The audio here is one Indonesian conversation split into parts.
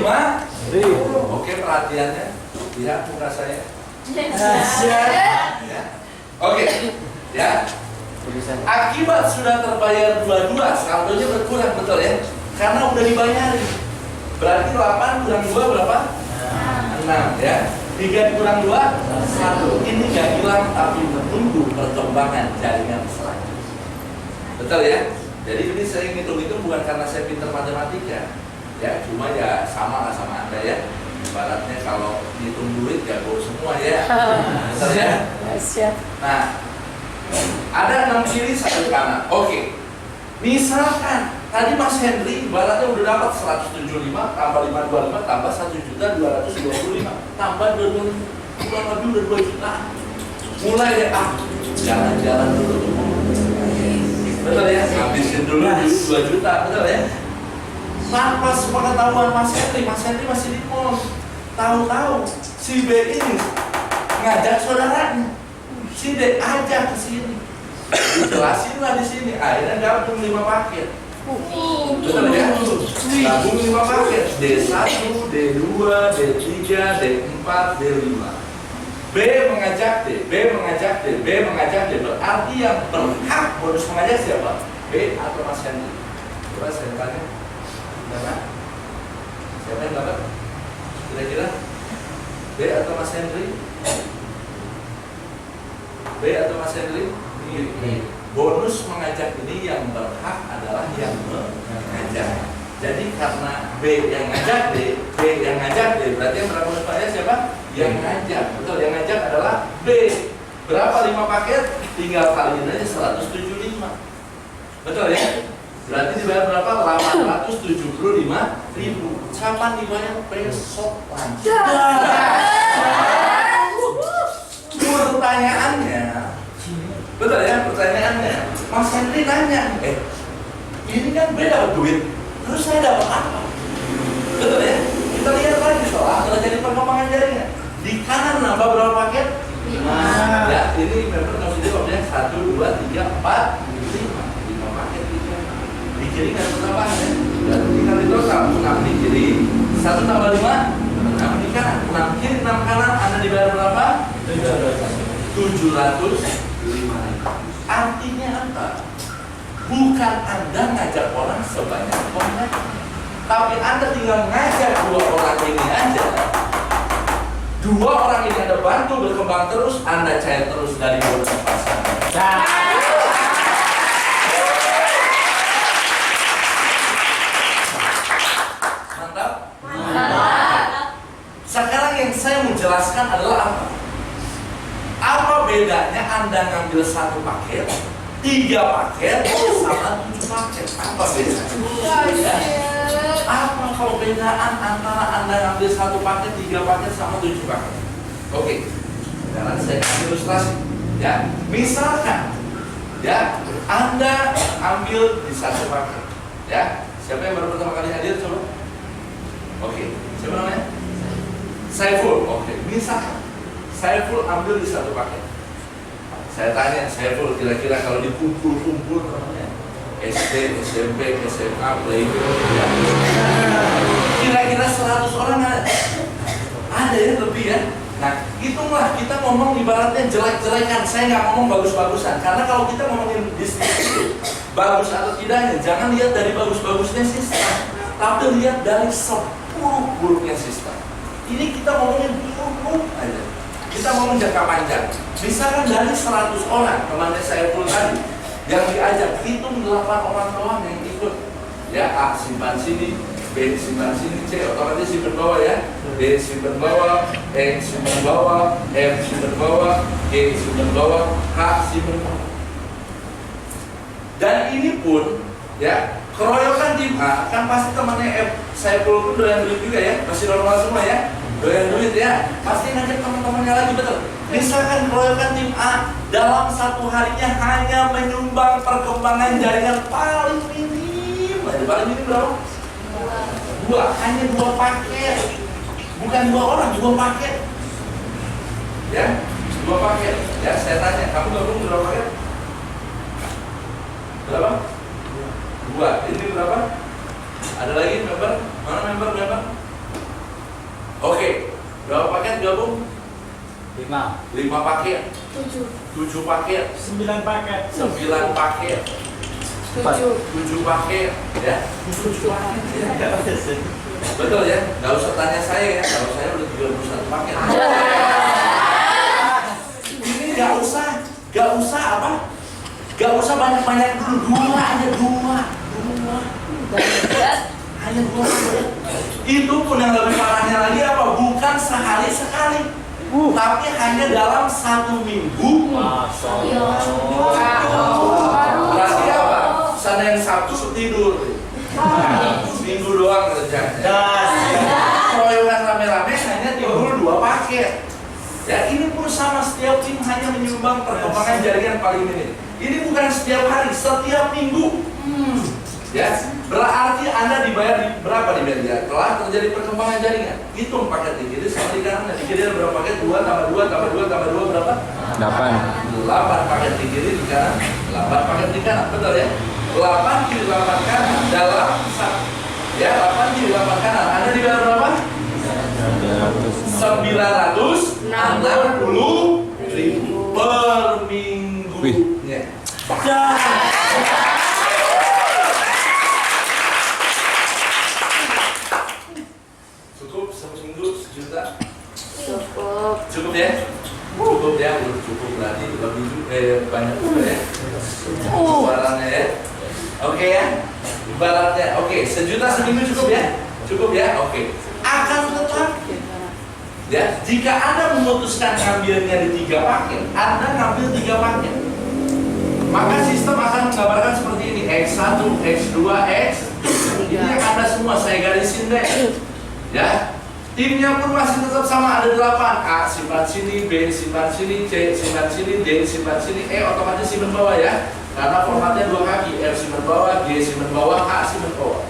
5.000. Oke, perhatiannya. Lihat muka saya. Ya. Oke, ya. Akibat sudah terbayar dua-dua, saldonya berkurang, betul ya? Karena udah dibayarin. Berarti 8 kurang 2 berapa? 6 ya. 3 kurang 2, 1. Ini nggak hilang tapi menunggu perkembangan jaringan selanjutnya. Betul ya? Jadi ini saya ngitung-ngitung bukan karena saya pintar matematika. Ya, cuma ya sama lah sama Anda ya. Ibaratnya kalau ngitung duit jago semua ya. Betul ya? Nah, ada 6 kiri 1 kanan. Oke. Misalkan tadi Mas Henry ibaratnya udah dapat 175 tambah 525 tambah 1.225 tambah 225 kurang lebih udah 2 juta. Mulai deh jalan-jalan dulu. Betul ya? Habisin dulu 2 juta, betul ya? Tanpa sepengetahuan Mas Henry masih di mall. Tahu-tahu si B ini ngajak saudaranya. Si D ajak ke sini. Dijelasin lah di sini. Akhirnya gabung 5 paket. Betul ya? Gabung 5 paket. D1, D2, D3, D4, D5. B mengajak D, B mengajak D, B mengajak D. Berarti yang berhak bonus mengajak siapa? B atau Mas Henry? Coba saya tanya. Mana? Siapa yang dapat? Kira-kira B atau Mas Henry? B atau Mas Henry? Bonus mengajak ini yang berhak adalah yang mengajak. Jadi karena B yang ngajak D, B yang ngajak D, berarti yang berhak bonus mengajak siapa? Yang ngajak. Betul, yang ngajak adalah B. Berapa 5 paket? Tinggal kaliin aja 175. Betul ya? Berarti dibayar berapa? 875.000. Kapan dibayar? Besok lagi. Pertanyaannya, betul ya? Pertanyaannya, Mas Henry nanya, ini kan beda duit, terus saya dapat apa? Betul ya? Kita lihat lagi soal terjadi perkembangan jaringan. Di kanan nambah berapa paket? 5. Ya, ini member konsider objek 1, 2, 3, 4, 5 paket gitu. Di kiri nggak berapa ya? Dan tinggal di total 6 di kiri, 1 tambah 5, 6 di kanan. 6 kiri, 6 kanan, Anda dibayar berapa? 705. Artinya apa? Bukan Anda ngajak orang sebanyak orang, tapi Anda tinggal ngajak 2 orang ini aja. 2 orang ini Anda bantu berkembang terus, Anda cair terus dari bonus pasangan. Mantap? Mantap. Sekarang yang saya mau jelaskan adalah apa? Apa bedanya Anda ngambil 1 paket, 3 paket, sama 7 paket? Apa bedanya? Apa perbedaan antara Anda ngambil 1 paket, 3 paket, sama 7 paket? Oke, sekarang saya kasih ilustrasi. Ya, misalkan, ya, Anda ambil di 1 paket. Ya, siapa yang baru pertama kali hadir coba? Oke, siapa namanya? Saiful. Oke, misalkan Saiful ambil di 1 paket. Saya tanya Saiful, kira-kira kalau dikumpul-kumpul namanya SD, SMP, SMA, Playground, ya. Kira-kira 100 orang ada ya lebih ya. Nah, hitunglah kita ngomong ibaratnya jelek-jelekan. Saya nggak ngomong bagus-bagusan, karena kalau kita ngomongin bisnis itu bagus atau tidaknya, jangan lihat dari bagus-bagusnya sistem, tapi lihat dari seburuk-buruknya sistem. Ini kita ngomongin buruk aja. Kita ngomong jangka panjang. Misalkan dari 100 orang, temannya saya pun tadi, yang diajak, hitung 8 orang doang yang ikut. Ya, A simpan sini, B simpan sini, C otomatis simpan bawah ya. D simpan bawah, E simpan bawah, F simpan bawah, G simpan bawah, H simpan bawah. Dan ini pun, ya, keroyokan tim A, kan pasti temannya F, saya pun doyan duit juga ya, masih normal semua ya. Doyan duit ya, pasti ngajak teman-temannya lagi, betul. Misalkan keroyokan tim A dalam 1 harinya hanya menyumbang perkembangan jaringan paling minim. Paling minim berapa? 2, hanya 2 paket. Bukan 2 orang, 2 paket. Ya, 2 paket. Ya, saya tanya, kamu gabung berapa paket? Berapa? 2. Ini berapa? Ada lagi member? Mana member? gabung? 5 paket. 7 paket. 9 paket. 9 paket. 7 paket. Ya. 7 paket. Ya. Betul ya? Nggak usah tanya saya ya. Kalau saya udah 31 paket. Ini nggak usah apa? Nggak usah banyak-banyak dulu. Hanya dua. Hanya 2 paket. Itu pun yang lebih parahnya lagi apa? Bukan sehari sekali. Tapi hanya dalam 1 minggu. Berarti apa? Senin Sabtu tidur. Minggu doang kerjanya. Proyekan rame-rame hanya timbul 2 paket. Ya ini pun sama, setiap tim hanya menyumbang perkembangan jaringan paling minim. Ini bukan setiap hari, setiap minggu. Ya, berarti Anda dibayar berapa dibayar? Telah terjadi perkembangan jaringan. Hitung paket di kiri sama di kanan. Di kiri ada berapa paket? 2 tambah 2 tambah 2 tambah 2 berapa? 8 paket di kiri, di kanan 8 paket di kanan, betul ya? 8 kiri 8 kanan dalam 1. Ya, 8 kiri 8 kanan. Anda dibayar berapa? 960.000 per minggunya. Cukup seminggu 1 juta? Cukup ya? Cukup ya, cukup berarti lebih banyak juga ya. Ibaratnya ya. Oke ya? Ibaratnya, oke, 1 juta seminggu cukup ya? Cukup ya? Oke. Akan tetapi ya, jika Anda memutuskan ngambilnya di 3 paket, Anda ngambil 3 paket, maka sistem akan menggambarkan seperti ini: X1, X2, X. Ini yang Anda semua saya garisin deh. Ya, timnya pun masih tetap sama, ada 8. A simpan sini, B simpan sini, C simpan sini, D simpan sini, E otomatis simpan bawah ya, karena formatnya 2 kaki. F simpan bawah, G simpan bawah, A simpan bawah.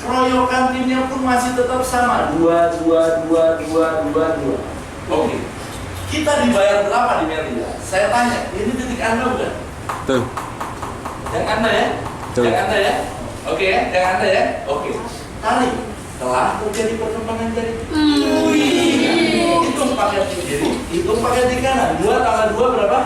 Keroyokan timnya pun masih tetap sama, 2, 2, 2, 2, 2, 2. Oke, kita dibayar berapa di Melia? Saya tanya, ini titik Anda bukan? Betul. Yang Anda ya? Betul. Yang Anda ya? Oke ya? Yang Anda ya? Oke. Tarik. Telah terjadi perkembangan jaringan. Hitung paket di kiri, hitung paket di kanan. 2 tambah 2 berapa?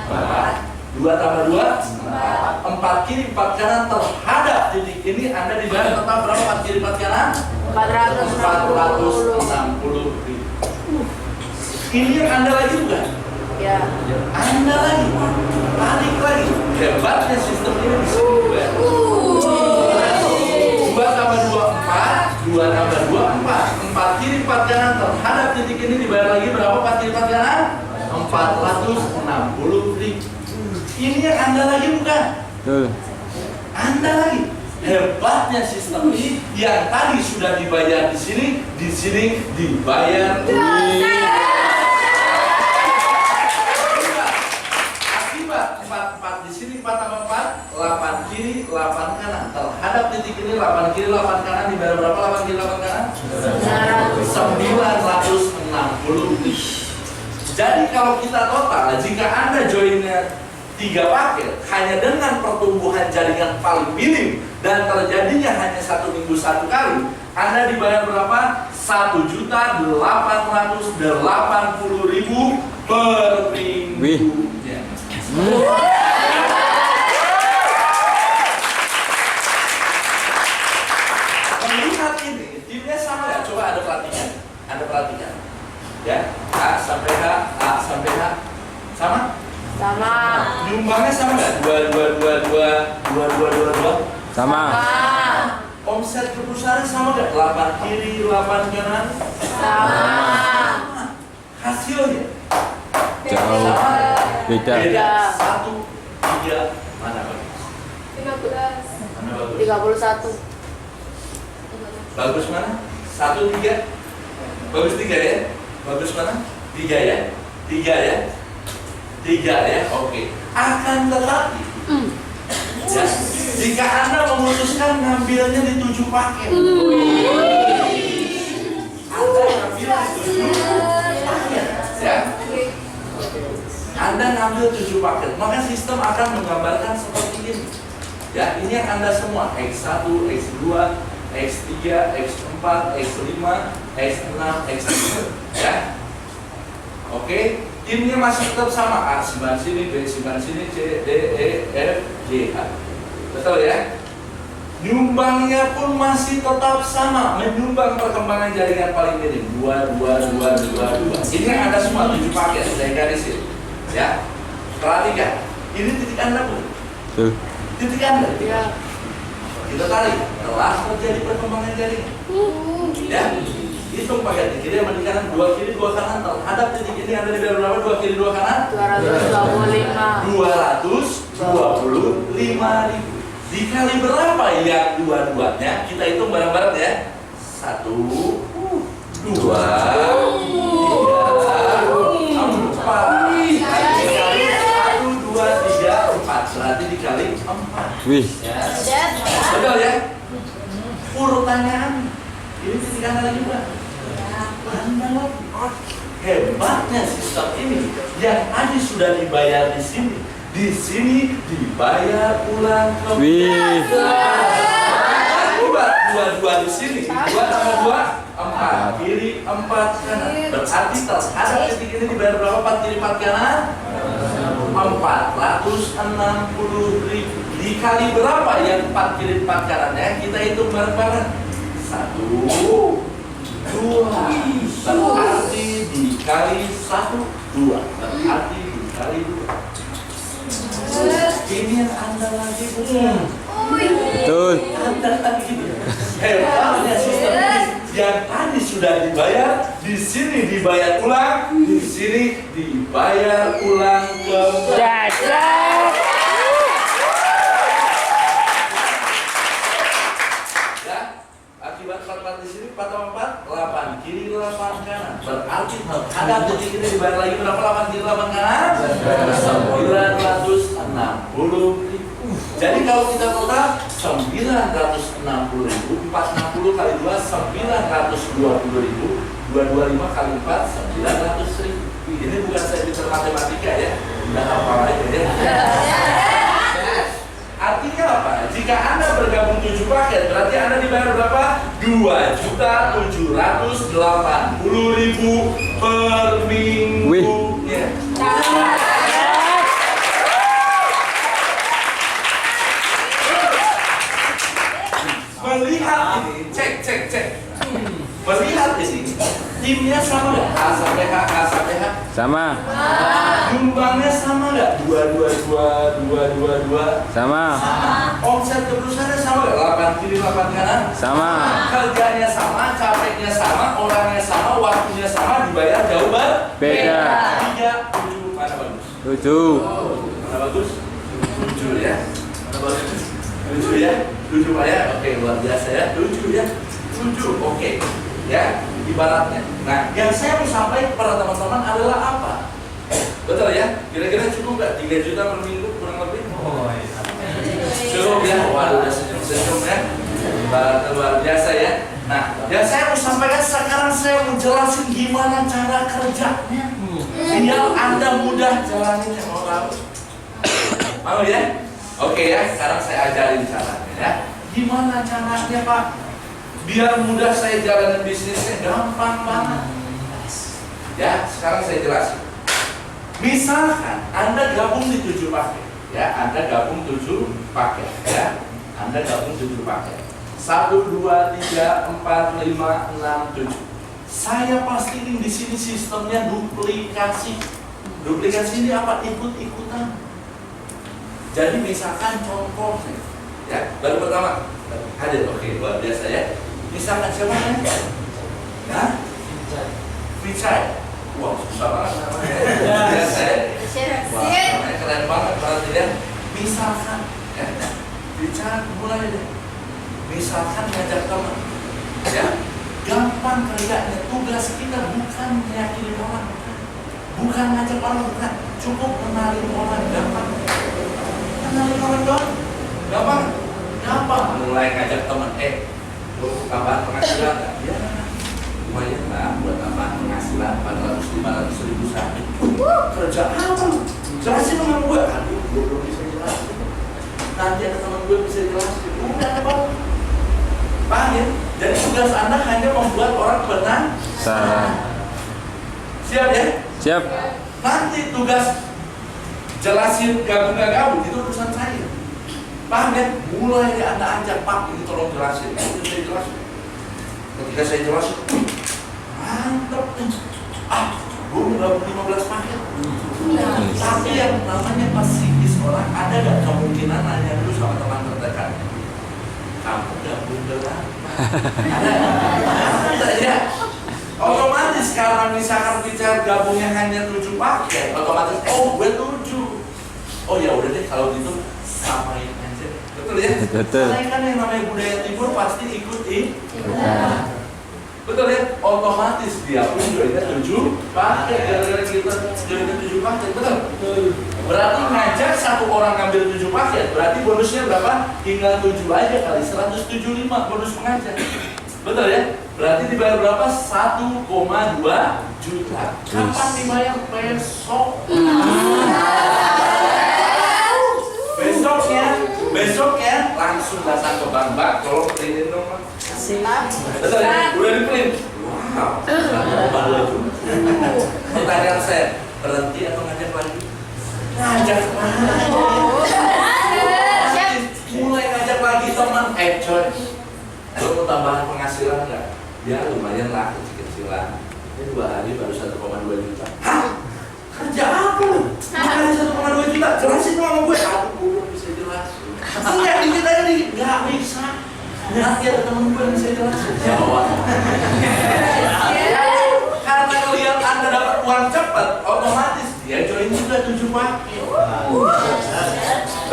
4. 2 tambah 2 4 kiri 4 kanan terhadap titik ini Anda dibayar tetap berapa? 4 kiri 4 kanan? 460.000. Ini yang Anda lagi bukan? Ya. Anda lagi, tarik lagi. Hebatnya sistem ini bisa dibayar. 2 tambah 2 4, 2 tambah 2 4, 4 kiri 4 kanan terhadap titik ini dibayar lagi berapa? 4 kiri 4 kanan? 460.000. Ini yang Anda lagi bukan? Betul. Anda lagi. Hebatnya sistem ini, yang tadi sudah dibayar di sini dibayar. Akibat 4 di sini 4 tambah 4, 8 kiri 8 kanan terhadap titik ini 8 kiri 8 kanan dibayar berapa? 8 kiri 8 kanan? 960.000. Jadi kalau kita total, jika Anda joinnya 3 paket hanya dengan pertumbuhan jaringan paling minim dan terjadinya hanya 1 minggu 1 kali, Anda dibayar berapa? 1.880.000 per minggunya. Melihat ini, timnya sama ya? Coba Anda perhatikan. Ya, A sampai H, A sampai H, sama? Sama. Nyumbangnya sama nggak? 2. Sama. Omset perusahaan sama nggak? 8 kiri, 8 kanan. Sama. Hasilnya Jauh. Beda. 1, 3, mana bagus? 15. Mana bagus? 31. Bagus mana? 1, 3. Bagus 3 ya? Bagus mana? 3 ya? 3 ya? 3 ya? Oke. Akan tetapi ya, jika Anda memutuskan ngambilnya di 7 paket, Anda ngambil di 7 paket ya? Anda ngambil 7 paket, maka sistem akan menggambarkan seperti ini ya. Ini yang Anda semua X1, X2, X3, X4, X5, X6, X7 ya. Oke, timnya masih tetap sama. A simpan sini, B simpan sini, C, D, E, F, G, H. Betul ya? Nyumbangnya pun masih tetap sama, menyumbang perkembangan jaringan paling minim 2, 2, 2, 2, 2. Ini yang ada semua 7 paket, saya garisin. Ya, perhatikan. Ini titik Anda pun. Titik Anda. Ya. Kita tarik, telah terjadi perkembangan jaringan. Ya, hitung pakai kiri sama di kanan, 2 kiri 2 kanan terhadap titik ini ada di berapa? 2 kiri 2 kanan? 225.000 dikali berapa yang dua-duanya? Kita hitung bareng-bareng ya. 1, 2, 3, 4. Dikali 1, 2, 3, 4. Berarti dikali 4. Wih. Ya. Betul ya? Urutannya ini titik Anda juga. Anda lagi. Hebatnya sistem ini yang tadi sudah dibayar di sini dibayar ulang kembali. Dua di sini, 2 tambah 2, 4 kiri 4 kanan. Berarti terhadap titik ini dibayar berapa? 4 kiri 4 kanan? 460.000 dikali berapa yang 4 kiri 4 kanannya? Kita hitung bareng-bareng. 1, 2, berarti dikali 1, 2, berarti dikali 2. Ini yang Anda lagi Betul. Anda lagi hebatnya sistem ini yang tadi sudah dibayar, di sini dibayar ulang, di sini dibayar ulang kembali. Akibat 4 di sini 4 tambah 4, 8 kiri 8 kanan. Berarti ada titik ini dibayar lagi berapa? 8 kiri 8 kanan? 960.000. Jadi kalau kita total 960.000, 460 kali 2 920.000, 225 kali 4 900.000. Ini bukan saya pintar matematika ya, udah hafal aja ya. Artinya apa? Jika Anda bergabung 7 paket, berarti Anda dibayar berapa? 2.780.000 per minggunya. Melihat ini, cek. Melihat ini, timnya sama nggak? A sampai H, A sampai H. Sama. Nyumbangnya sama nggak? 2. Sama. Omset ke perusahaannya sama nggak? 8 kiri 8 kanan. Sama. Kerjanya sama, capeknya sama, orangnya sama, waktunya sama, dibayar jauh Beda. 3, 7, mana bagus? 7. Mana bagus? 7 ya. Mana bagus? 7 ya. 7 Pak ya. Oke, luar biasa ya. 7 ya. 7. Oke. Ya, ibaratnya. Nah, yang saya mau sampaikan kepada teman-teman adalah apa? Betul ya? Kira-kira cukup nggak? 3 juta per minggu kurang lebih? Cukup ya? Wah, udah senyum-senyum ya. Luar biasa ya. Nah, yang saya mau sampaikan sekarang, saya mau jelasin gimana cara kerjanya. Biar Anda mudah jalaninnya. Mau tahu? Mau ya? Oke ya, sekarang saya ajarin caranya ya. Gimana caranya Pak? Biar mudah saya jalanin bisnisnya, gampang banget. Ya, sekarang saya jelasin. Misalkan Anda gabung di 7 paket, ya, Anda gabung 7 paket, ya, Anda gabung 7 paket. 1, 2, 3, 4, 5, 6, 7. Saya pastiin di sini sistemnya duplikasi. Duplikasi ini apa? Ikut-ikutan. Jadi misalkan contohnya, ya, baru pertama hadir, oke, luar biasa ya. Misalkan siapa namanya? Nah, Vichay. Wah, susah banget namanya. Biasa ya. Wah, namanya keren banget berarti ya. Misalkan, ya, Vichay mulai deh. Misalkan ngajak teman, ya, gampang kerjanya. Tugas kita bukan meyakini orang, bukan ngajak orang, bukan. Cukup kenalin orang, gampang. Kenalin orang doang, gampang. Mulai ngajak teman, tambahan penghasilan nggak? Ya, lumayan lah buat tambahan penghasilan 400-500 ribu sehari. Kerja apa? Jelasin sama gue. Aduh, gue belum bisa jelasin. Nanti ada teman gue bisa jelasin. Udah apa? Paham ya? Jadi tugas Anda hanya membuat orang penasaran. Siap ya? Siap. Nanti tugas jelasin gabung gak gabung itu urusan saya. Paham ya? Mulai Anda ajak, Pak, ini tolong jelasin. Itu saya jelasin. Ketika saya jelasin, mantap nih. Gue gabung 15 paket. Tapi yang namanya psikis orang, ada gak kemungkinan nanya dulu sama teman terdekatnya, kamu gabung berapa? Ada ya? Otomatis kalau misalkan bicara gabungnya hanya 7 paket, otomatis gue 7. Oh ya udah deh kalau gitu samain aja. Betul ya? Betul. Karena kan yang namanya budaya timur pasti ikuti. Betul ya? Otomatis dia pun joinnya 7 paket. Gara-gara kita joinnya 7 paket, betul? Berarti ngajak satu orang ngambil 7 paket, berarti bonusnya berapa? Tinggal 7 aja kali 175 bonus pengajak. Betul ya? Berarti dibayar berapa? 1,2 juta. Kapan dibayar? Besok. Besoknya langsung datang ke bank, tolong printin dong, Pak. Betul ya? Udah di print. Wow. 1,2 juta. Pertanyaan saya, berhenti atau ngajak lagi? Ngajak lagi. Mulai ngajak lagi teman. Coy, lo mau tambahan penghasilan nggak? Ya lumayan lah, kecil-kecilan. Ini 2 hari baru 1,2 juta. Hah? Kerja apa? Makanya 1,2 juta. Jelasin dong sama gue. Aku belum bisa jelasin. Enggak, dikit aja dikit. Nggak bisa. Nanti ada temen gue yang bisa jelasin. Jawab. Karena ngeliat Anda dapat uang cepat, otomatis dia join juga 7 paket.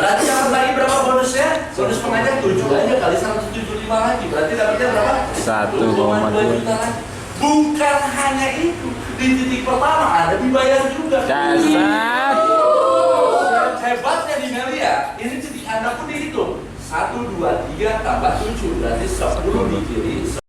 Berarti dapat lagi berapa bonusnya? Bonus pengajak 7 aja kali 175 lagi. Berarti dapatnya berapa? 1,2 juta lagi. Bukan hanya itu, di titik pertama Anda dibayar juga. Dasar. Hebatnya di Melia, ini titik Anda pun dihitung. 1, 2, 3 tambah 7 berarti 10 di kiri, 10